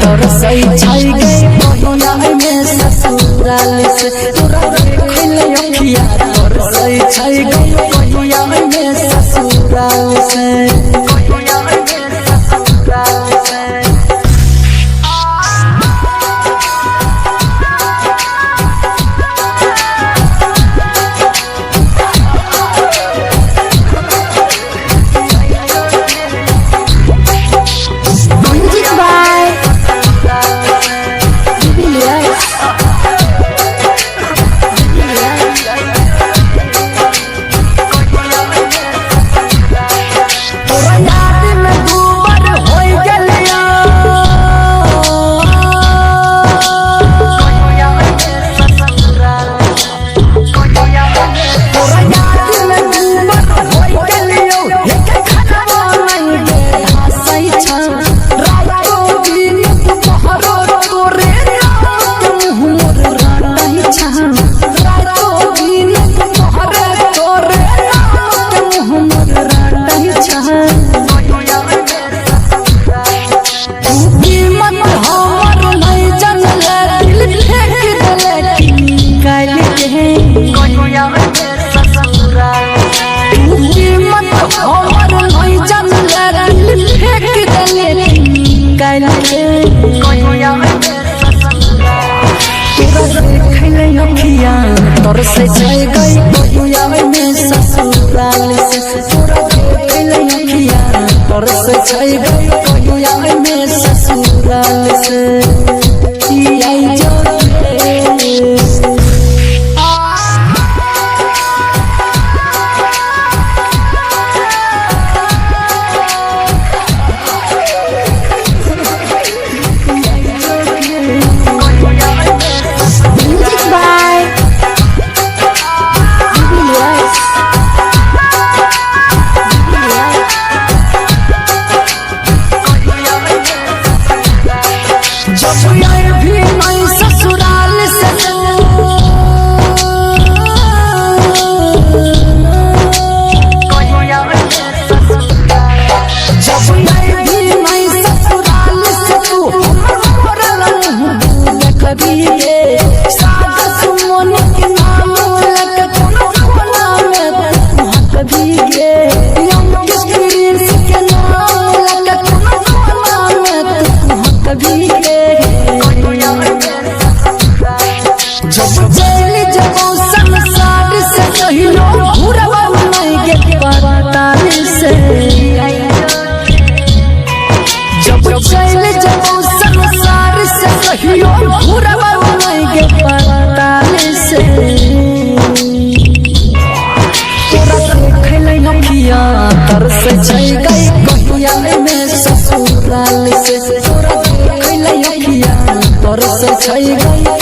तोर सही छाई गई कहिया में ससुराल से तोरा देखले अखिया तोर सही छाई गई कहिया में ससुराल से तोर से छाई गई कहिया में ससुराल से तोरा देखले अखिया तोर से छाई गई कहिया में ससुराल से आई जो तोर से छाई गई कहिया में ससुराल से तोरा देखले अखिया तोर से छाई गई